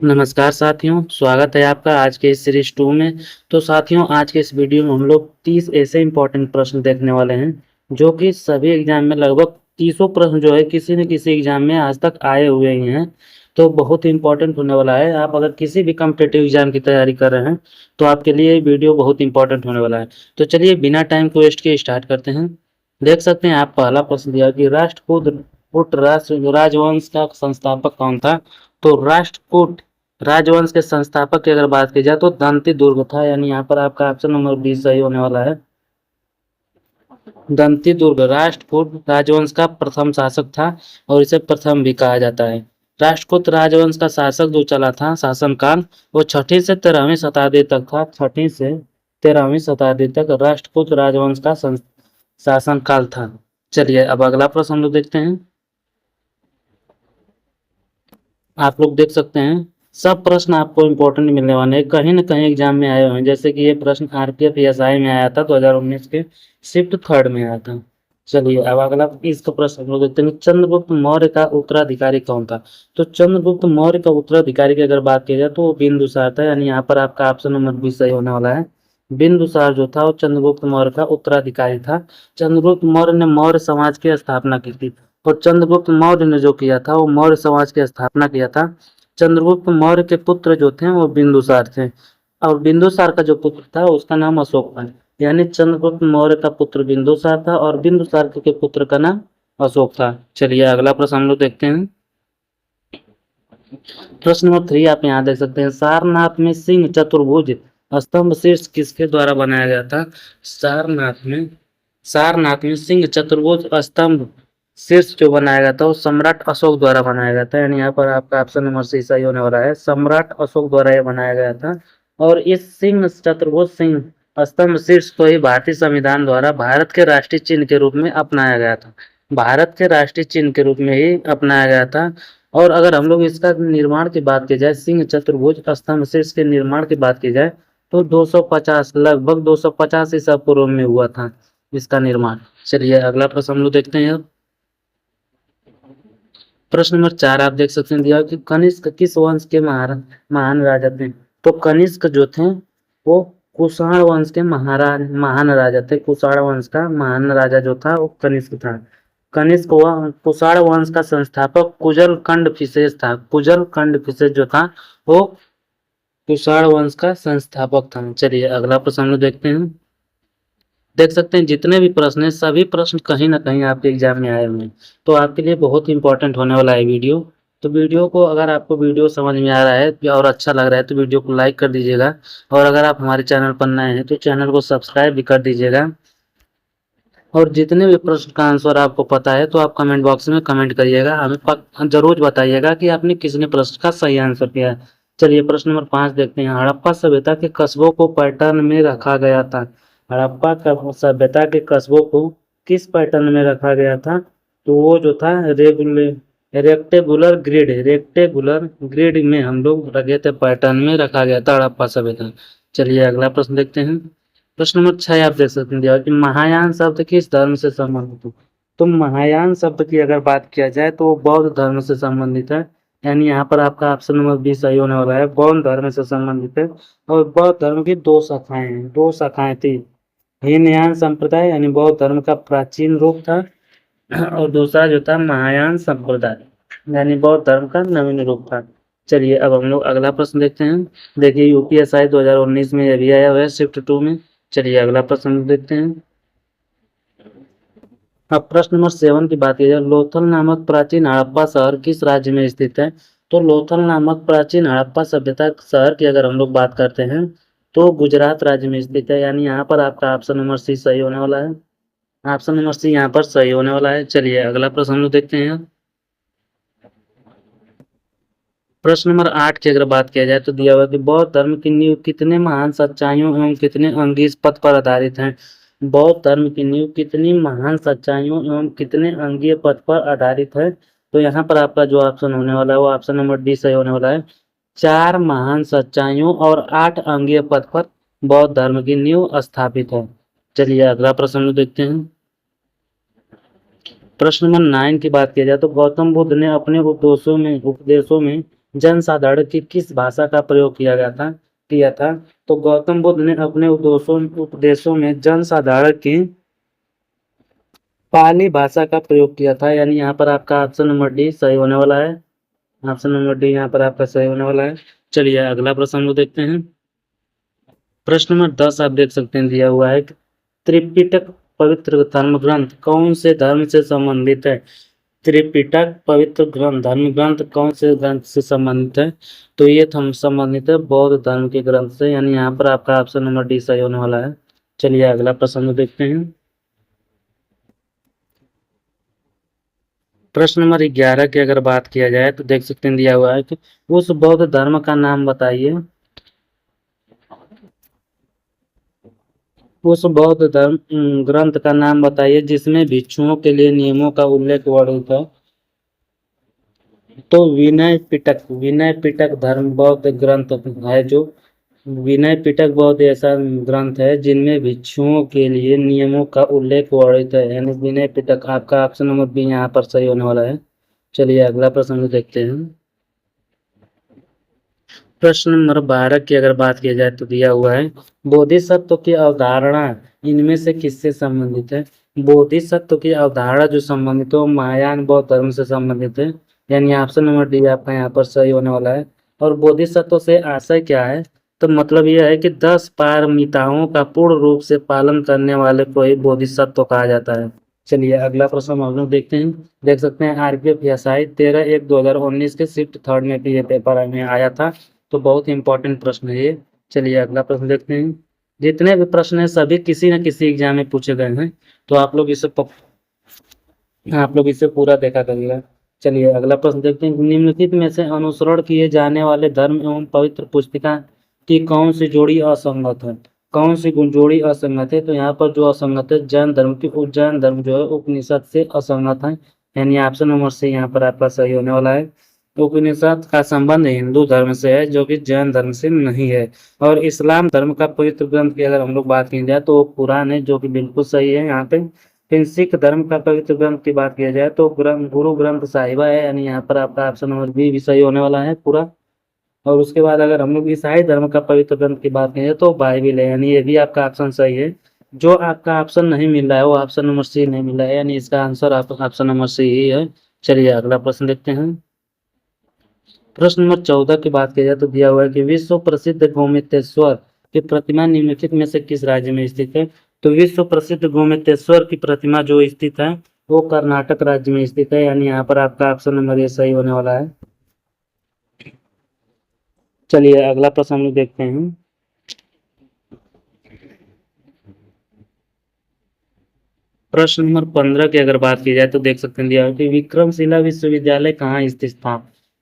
नमस्कार साथियों, स्वागत है आपका आज के इस सीरीज 2 में। तो साथियों, आज के इस वीडियो में हम लोग 30 ऐसे इंपॉर्टेंट प्रश्न देखने वाले हैं जो कि सभी एग्जाम में लगभग 30 प्रश्न जो है किसी न किसी एग्जाम में आज तक आए हुए ही हैं। तो बहुत ही इंपॉर्टेंट होने वाला है। आप अगर किसी भी कॉम्पिटिटिव एग्जाम की तैयारी कर रहे हैं तो आपके लिए ये वीडियो बहुत इंपॉर्टेंट होने वाला है। तो चलिए बिना टाइम को वेस्ट किए स्टार्ट करते हैं। देख सकते हैं आप पहला प्रश्न दिया कि राष्ट्रकूट राजवंश का संस्थापक कौन था। तो राष्ट्रकूट राजवंश के संस्थापक की अगर बात की जाए तो दंती दुर्ग था, यानी यहाँ पर आपका ऑप्शन नंबर 20 सही होने वाला है। दंती दुर्ग राष्ट्रकूट राजवंश का प्रथम शासक था और इसे प्रथम भी कहा जाता है। राष्ट्रकूट राजवंश का शासक जो चला था शासनकाल, वो 6वीं से 13वीं शताब्दी तक था। 6वीं से 13वीं शताब्दी तक राष्ट्रकूट राजवंश का शासनकाल था। चलिए अब अगला प्रश्न हम लोग देखते हैं। आप लोग देख सकते हैं सब प्रश्न आपको इम्पोर्टेंट मिलने वाले हैं, कहीं न कहीं एग्जाम में आए हुए हैं। जैसे कि ये प्रश्न आरपीएफ एएसआई में आया था 2019 के शिफ्ट थर्ड में आया था। चलिए अब अगला इसका प्रश्न हम लोग देखते हैं। चंद्रगुप्त मौर्य का उत्तराधिकारी कौन था। तो चंद्रगुप्त मौर्य का उत्तराधिकारी की अगर बात की जाए तो वो बिंदुसार था, यानी यहाँ पर आपका ऑप्शन नंबर 20 सही होने वाला है। बिंदुसार जो था वो चंद्रगुप्त मौर्य का उत्तराधिकारी था। चंद्रगुप्त मौर्य ने मौर्य समाज की स्थापना की थी और चंद्रगुप्त मौर्य ने जो किया था वो मौर्य समाज की स्थापना किया था। चंद्रगुप्त मौर्य के पुत्र जो थे वो बिंदुसार थे और बिंदुसार का जो पुत्र था उसका नाम अशोक था। यानी चंद्रगुप्त मौर्य का पुत्र बिंदुसार था और बिंदुसार के पुत्र का नाम अशोक था। चलिए अगला प्रश्न हम लोग देखते हैं। प्रश्न नंबर 3 आप यहाँ देख सकते हैं। सारनाथ में सिंह चतुर्भुज स्तंभ शीर्ष किसके द्वारा बनाया गया था। सारनाथ में सिंह चतुर्भुज स्तंभ शीर्ष जो बनाया गया था वो सम्राट अशोक द्वारा बनाया गया था, यानी यहाँ पर आपका ऑप्शन नंबर सी सही होने वाला है। सम्राट अशोक द्वारा यह बनाया गया था और इस सिंह चतुर्भुज सिंह स्तंभ शीर्ष को ही भारतीय संविधान द्वारा भारत के राष्ट्रीय चिन्ह के रूप में अपनाया गया था। भारत के राष्ट्रीय चिन्ह के रूप में ही अपनाया गया था। और अगर हम लोग इसका निर्माण की बात की जाए, सिंह चतुर्भुज स्तंभ शीर्ष के निर्माण की बात की जाए तो 250 लगभग 250 ईसा पूर्व में हुआ था इसका निर्माण। चलिए अगला प्रश्न हम लोग देखते हैं। प्रश्न नंबर 4 आप देख सकते हैं दिया कि कनिष्क किस वंश के महान राजा थे। तो कनिष्क जो थे वो कुषाण वंश के महान राजा थे। कुषाण वंश का महान राजा जो था वो कनिष्क था। कनिष्क कुषाण वंश का संस्थापक कुजल कंड विशेष था। कुजल कंड विशेष जो था वो कुषाण वंश का संस्थापक था। चलिए अगला प्रश्न हम लोग देखते हैं। देख सकते हैं जितने भी प्रश्न हैं सभी प्रश्न कहीं ना कहीं आपके एग्जाम में आए हुए हैं, तो आपके लिए बहुत इंपॉर्टेंट होने वाला है वीडियो। तो वीडियो को अगर आपको वीडियो समझ में आ रहा है और अच्छा लग रहा है तो वीडियो को लाइक कर दीजिएगा और अगर आप हमारे चैनल पर नए हैं तो चैनल को सब्सक्राइब भी कर दीजिएगा। और जितने भी प्रश्न का आंसर आपको पता है तो आप कमेंट बॉक्स में कमेंट करिएगा, हमें जरूर बताइएगा कि आपने किसने प्रश्न का सही आंसर किया है। चलिए प्रश्न नंबर 5 देखते हैं। हड़प्पा सभ्यता के कस्बों को पैटर्न में रखा गया था। हड़प्पा सभ्यता के कस्बों को किस पैटर्न में रखा गया था। तो वो जो था रेक्टेगुलर ग्रिड में हम लोग रखे थे, पैटर्न में रखा गया था हड़प्पा सभ्यता। चलिए अगला प्रश्न देखते हैं। प्रश्न नंबर 6 आप देख सकते हैं कि महायान शब्द किस धर्म से संबंधित है। तो महायान शब्द की अगर बात किया जाए तो वो बौद्ध धर्म से संबंधित है, यानी यहाँ पर आपका ऑप्शन नंबर 20 सही होने वाला है। बौद्ध धर्म से संबंधित है और बौद्ध धर्म की दो शाखाएं थी। हीनयान संप्रदाय यानी बौद्ध धर्म का प्राचीन रूप था और दूसरा जो था महायान संप्रदाय यानी बौद्ध धर्म का नवीन रूप था। चलिए अब हम लोग अगला प्रश्न देखते हैं। देखिए यूपीएसआई 2019 में ये भी आया हुआ है शिफ्ट 2 में। चलिए अगला प्रश्न देखते हैं। अब प्रश्न नंबर 7 की बात की जाए, लोथल नामक प्राचीन हड़प्पा शहर किस राज्य में स्थित है। तो लोथल नामक प्राचीन हड़प्पा सभ्यता शहर की अगर हम लोग बात करते हैं तो गुजरात राज्य में स्थित है, यानी यहाँ पर आपका ऑप्शन नंबर सी सही होने वाला है। ऑप्शन नंबर सी यहाँ पर सही होने वाला है। चलिए अगला प्रश्न हम लोग देखते हैं। प्रश्न नंबर 8 की अगर बात किया जाए तो दिया हुआ कि बौद्ध धर्म की नींव कितने महान सच्चाइयों एवं कितने अंगीज पद पर आधारित है। बौद्ध धर्म की नींव कितनी महान सच्चाइयों एवं कितने अंगीय पद पर आधारित है। तो यहाँ पर आपका जो ऑप्शन होने वाला है वो ऑप्शन नंबर डी सही होने वाला है। 4 महान सच्चाइयों और 8 अंगीय पद पर बौद्ध धर्म की नींव स्थापित है। चलिए अगला प्रश्न हम लोग देखते हैं। प्रश्न नंबर 9 की बात किया जाए तो गौतम बुद्ध ने अपने उपदेशों में जनसाधारण की किस भाषा का प्रयोग किया था। तो गौतम बुद्ध ने अपने उपदेशों में जनसाधारण की पाली भाषा का प्रयोग किया था, यानी यहाँ पर आपका ऑप्शन नंबर डी सही होने वाला है। ऑप्शन नंबर डी यहाँ पर आपका सही होने वाला है। चलिए अगला प्रश्न को देखते हैं। प्रश्न नंबर 10 आप देख सकते हैं, दिया हुआ है कि त्रिपिटक पवित्र धर्म ग्रंथ कौन से धर्म से संबंधित है। त्रिपिटक पवित्र ग्रंथ धर्म ग्रंथ कौन से ग्रंथ से संबंधित है। तो ये हम संबंधित है बौद्ध धर्म के ग्रंथ से, यानी यहाँ पर आपका ऑप्शन नंबर डी सही होने वाला है। चलिए अगला प्रश्न देखते हैं। प्रश्न नंबर 11 की अगर बात किया जाए तो देख सकते हैं, दिया हुआ है कि उस बौद्ध धर्म का नाम बताइए। उस बौद्ध धर्म ग्रंथ का नाम बताइए जिसमें भिक्षुओं के लिए नियमों का उल्लेख वर्णित है। तो विनय पिटक धर्म बौद्ध ग्रंथ है जो विनय पिटक बौद्ध ऐसा ग्रंथ है जिनमें भिक्षुओं के लिए नियमों का उल्लेख वर्णित है, यानी विनय पिटक। आपका ऑप्शन नंबर बी यहाँ पर सही होने वाला है। चलिए अगला प्रश्न देखते हैं। प्रश्न नंबर 12 की अगर बात की जाए तो दिया हुआ है बोधिसत्व की अवधारणा इनमें से किससे संबंधित है। बोधिसत्व की अवधारणा जो संबंधित है वो महायान बौद्ध धर्म से संबंधित है, यानी ऑप्शन नंबर डी आपका यहाँ पर सही होने वाला है। और बोधिसत्व से आशय क्या है, तो मतलब यह है कि 10 पारमिताओं का पूर्ण रूप से पालन करने वाले को ही बोधिसत्व कहा जाता है। चलिए अगला प्रश्न हम लोग देखते हैं। देख सकते हैं आरपीएफ एसआई 13/1/2019 के शिफ्ट थर्ड में भी ये पेपर में आया था, तो बहुत ही इंपॉर्टेंट प्रश्न है ये। चलिए अगला प्रश्न देखते हैं। जितने भी प्रश्न है सभी किसी न किसी एग्जाम में पूछे गए हैं, तो आप लोग इसे पूरा देखा करिएगा। चलिए अगला प्रश्न देखते हैं। निम्नलिखित में से अनुसरण किए जाने वाले धर्म एवं पवित्र पुस्तिका की कौन सी जोड़ी असंगत है। कौन सी जोड़ी असंगत है, तो यहाँ पर जो असंगत है जैन धर्म की, जैन धर्म जो है उपनिषद से असंगत है, यानी ऑप्शन नंबर से यहाँ पर आपका सही होने वाला है। उपनिषद का संबंध हिंदू धर्म से है जो कि जैन धर्म से नहीं है। और इस्लाम धर्म का पवित्र ग्रंथ की अगर हम लोग बात की जाए तो वो कुरान है, जो कि बिल्कुल सही है यहाँ पे। फिर सिख धर्म का पवित्र ग्रंथ की बात किया जाए तो गुरु ग्रंथ साहिबा है, यानी यहाँ पर आपका ऑप्शन नंबर बी भी सही होने वाला है पूरा। और उसके बाद अगर हम लोग ईसाई धर्म का पवित्र ग्रंथ की बात करें तो बाइबिल है, यानी ये भी आपका ऑप्शन सही है। जो आपका ऑप्शन नहीं मिल रहा है वो ऑप्शन नंबर सी नहीं मिल रहा है, यानी इसका आंसर आपका ऑप्शन नंबर सी ही है। चलिए अगला प्रश्न देखते हैं। प्रश्न नंबर 14 की बात की जाए तो दिया हुआ है कि विश्व प्रसिद्ध गोमतेश्वर की प्रतिमा निम्नलिखित में से किस राज्य में स्थित है। तो विश्व प्रसिद्ध गोमतेश्वर की प्रतिमा जो स्थित है वो कर्नाटक राज्य में स्थित है, यानी यहाँ पर आपका ऑप्शन नंबर ये सही होने वाला है। चलिए अगला प्रश्न हम लोग देखते हैं। प्रश्न नंबर 15 की अगर बात की जाए तो देख सकते हैं, दिया है कि विक्रमशिला विश्वविद्यालय कहाँ स्थित था।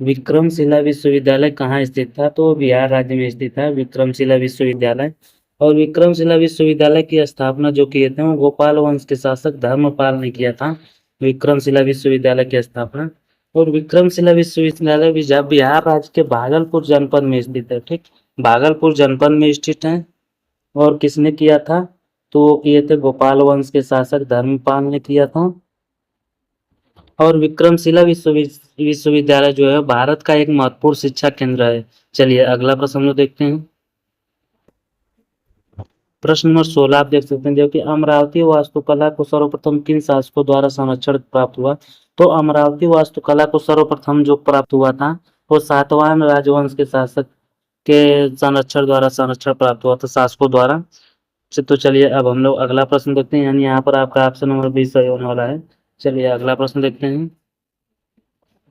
विक्रमशिला विश्वविद्यालय कहाँ स्थित था, तो बिहार राज्य में स्थित है विक्रमशिला विश्वविद्यालय। और विक्रमशिला विश्वविद्यालय की स्थापना जो किए थे वो गोपाल वंश के शासक धर्मपाल ने किया था, विक्रमशिला विश्वविद्यालय की स्थापना। और विक्रमशिला विश्वविद्यालय भी बिहार राज्य के भागलपुर जनपद में स्थित है, ठीक, भागलपुर जनपद में स्थित है। और किसने किया था, तो वो किए थे गोपाल वंश के शासक धर्मपाल ने किया था। और विक्रमशिला विश्वविद्यालय जो है भारत का एक महत्वपूर्ण शिक्षा केंद्र है। चलिए अगला प्रश्न हम लोग देखते हैं। प्रश्न नंबर 16 आप देख सकते हैं, जो कि अमरावती वास्तुकला को सर्वप्रथम किन शासकों द्वारा संरक्षण प्राप्त हुआ। तो अमरावती वास्तुकला को सर्वप्रथम जो प्राप्त हुआ था वो सातवाहन राजवंश के शासक के संरक्षण प्राप्त हुआ था, शासकों द्वारा। तो चलिए अब हम लोग अगला प्रश्न देखते हैं, यानी यहाँ पर आपका ऑप्शन नंबर 20 सही होने वाला है। चलिए अगला प्रश्न देखते हैं।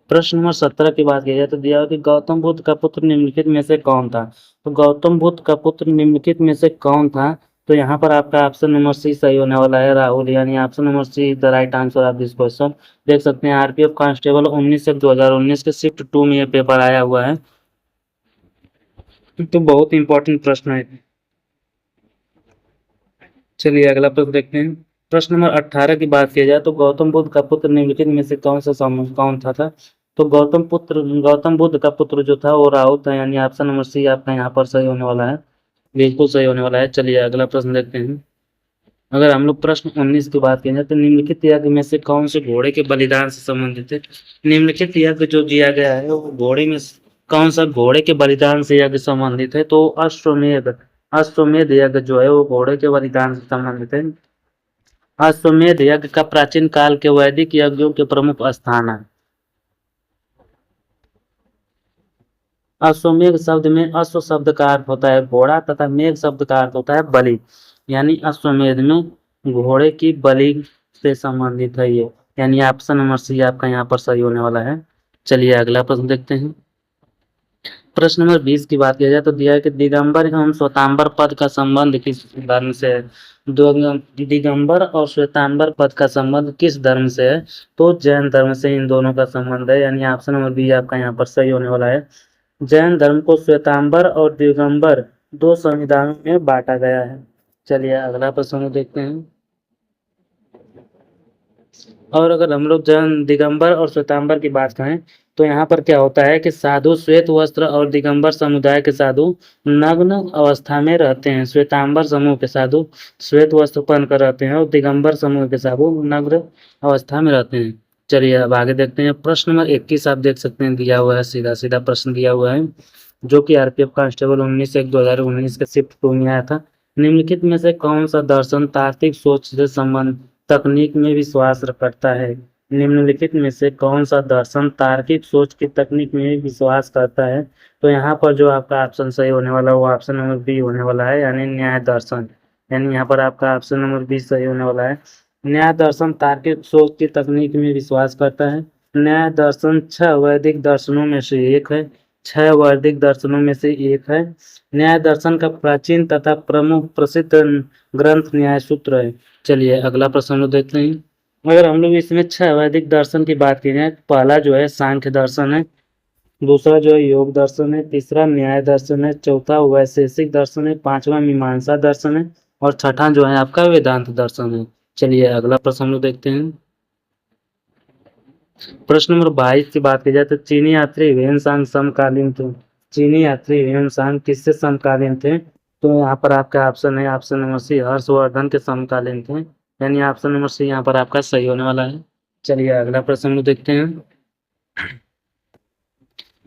प्रश्न नंबर 17 की बात की जाए तो दिया हुआ कि गौतम बुद्ध का पुत्र निम्नलिखित में से कौन था। तो गौतम बुद्ध का पुत्र निम्नलिखित में से कौन था, तो यहाँ पर आपका ऑप्शन नंबर सी सही होने वाला है, राहुल, यानी option number see the right answer of this question. देख सकते हैं आरपीएफ कांस्टेबल 19 से 2019 के शिफ्ट 2 में ये पेपर आया हुआ है, तो बहुत इंपॉर्टेंट प्रश्न है। चलिए अगला प्रश्न देखते हैं। प्रश्न नंबर 18 की बात की जाए तो गौतम बुद्ध का पुत्र निम्नलिखित में से कौन था। तो गौतम बुद्ध का पुत्र जो था वो राहुल था, यानी ऑप्शन नंबर सी आपका यहाँ पर सही होने वाला है, बिल्कुल सही होने वाला है। चलिए अगला प्रश्न देखते हैं। अगर हम लोग प्रश्न 19 की बात करें तो निम्नलिखित यज्ञ में से कौन से घोड़े के बलिदान से संबंधित है। निम्नलिखित यज्ञ जो दिया गया है वो कौन सा घोड़े के बलिदान से यज्ञ संबंधित है? तो अश्वमेध। अश्वमेध यज्ञ जो है वो घोड़े के बलिदान से संबंधित है। अश्वमेध यज्ञ का प्राचीन काल के वैदिक यज्ञों के प्रमुख स्थान है। अश्वमेध शब्द में अश्व शब्द का अर्थ होता है घोड़ा तथा मेघ शब्द का अर्थ होता है बलि, यानी अश्वमेध में घोड़े की बलि से संबंधित है ये, यानी ऑप्शन नंबर सी आपका यहाँ पर सही होने वाला है। चलिए अगला प्रश्न देखते हैं। प्रश्न नंबर 20 की बात किया जाए तो दिया है कि दिगंबर एवं श्वेतांबर पद का संबंध किस धर्म से है? दिगंबर और श्वेतांबर पद का संबंध किस धर्म से है? तो जैन धर्म से इन दोनों का संबंध है, यानी ऑप्शन नंबर बी आपका यहाँ पर सही होने वाला है। जैन धर्म को श्वेतांबर और दिगंबर दो संविधानों में बांटा गया है। चलिए अगला प्रश्न देखते हैं। और अगर हम लोग जैन दिगंबर और श्वेतांबर की बात करें तो यहाँ पर क्या होता है कि साधु श्वेत वस्त्र और दिगंबर समुदाय के साधु नग्न अवस्था में रहते हैं। श्वेतांबर समूह के साधु श्वेत वस्त्र पहनकर रहते हैं और दिगंबर समूह के साधु नग्न अवस्था में रहते हैं। चलिए अब आगे देखते हैं। प्रश्न नंबर 21 आप देख सकते हैं दिया हुआ है, सीधा सीधा प्रश्न दिया हुआ है जो कि आरपीएफ कांस्टेबल 19/1/2019 के शिफ्ट 2 में आया था। निम्नलिखित में से कौन सा दर्शन तार्किक सोच से संबंध तकनीक में विश्वास करता है? निम्नलिखित में से कौन सा दर्शन तार्किक सोच की तकनीक में विश्वास करता है? तो यहाँ पर जो आपका ऑप्शन सही होने वाला है वो ऑप्शन नंबर बी होने वाला है, यानी न्याय दर्शन, यानी यहाँ पर आपका ऑप्शन नंबर बी सही होने वाला है। न्याय दर्शन तार्किक सोच की तकनीक में विश्वास करता है। न्याय दर्शन 6 वैदिक दर्शनों में से एक है। 6 वैदिक दर्शनों में से एक है। न्याय दर्शन का प्राचीन तथा प्रमुख प्रसिद्ध ग्रंथ न्याय सूत्र है। चलिए अगला प्रश्न देखते हैं। अगर हम लोग इसमें 6 वैदिक दर्शन की बात करें, पहला जो है सांख्य दर्शन है, दूसरा जो है योग दर्शन है, तीसरा न्याय दर्शन है, चौथा वैशेषिक दर्शन है, पांचवा मीमांसा दर्शन है और छठा जो है आपका वेदांत दर्शन है। चलिए अगला प्रश्न हम लोग देखते हैं। प्रश्न नंबर 22 की बात की जाए तो चीनी यात्री ह्वेनसांग समकालीन थे। चीनी यात्री ह्वेनसांग किससे समकालीन थे? तो यहाँ पर आपका ऑप्शन है ऑप्शन नंबर सी हर्षवर्धन के समकालीन थे, यानी ऑप्शन नंबर सी यहाँ पर आपका सही होने वाला है। चलिए अगला प्रश्न हम देखते हैं।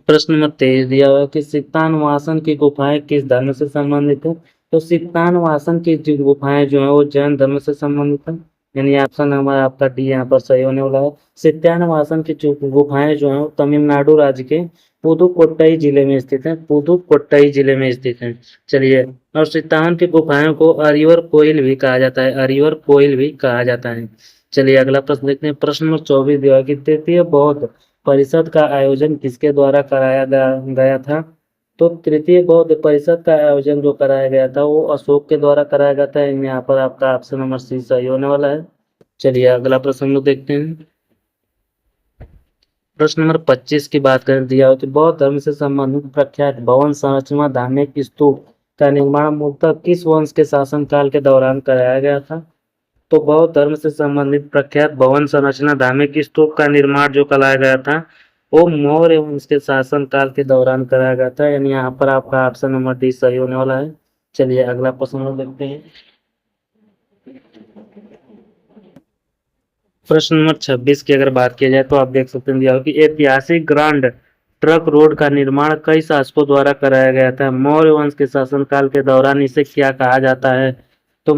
प्रश्न नंबर 23 दिया हुआ है कि सित्तानवासन की गुफाएं किस धर्म से संबंधित है? तो सित्तानवासन की जो गुफाएं जो है वो जैन धर्म से संबंधित है, यानी ऑप्शन नंबर आपका डी यहाँ पर सही होने वाला है। सित्तानवासन की जो गुफाएं जो है वो तमिलनाडु राज्य के पुदुकोट्टई जिले में स्थित है। पुदुकोट्टई जिले में स्थित है। चलिए, और सित्तावन की गुफाओं को अरिवर कोइल भी कहा जाता है। अरिवर कोइल भी कहा जाता है। चलिए अगला प्रश्न देखते हैं। प्रश्न नंबर 24 दिया है कि तृतीय बौद्ध परिषद का आयोजन किसके द्वारा कराया गया था? तो तृतीय बौद्ध परिषद का आयोजन जो कराया गया था वो अशोक के द्वारा कराया गया था। यहाँ पर आपका ऑप्शन नंबर सी सही होने वाला है। चलिए अगला प्रश्न हम लोग देखते हैं। प्रश्न नंबर 25 की बात कर दिया हो तो बौद्ध धर्म से संबंधित प्रख्यात भवन संरचना धार्मिक स्तूप का निर्माण मूलतः किस वंश के शासनकाल के दौरान कराया गया था? तो बौद्ध धर्म से संबंधित प्रख्यात भवन संरचना धार्मिक स्तूप का निर्माण जो कराया गया था वो मौर्य वंश के शासन काल के दौरान कराया गया था, यानी यहाँ पर आपका ऑप्शन नंबर डी सही होने वाला है। चलिए अगला प्रश्न देखते हैं। प्रश्न नंबर 26 की अगर बात की जाए तो आप देख सकते हैं कि ऐतिहासिक ग्रांड ट्रक रोड का निर्माण कई शासकों द्वारा कराया गया था। मौर्य वंश के शासनकाल के दौरान इसे क्या कहा जाता है? तो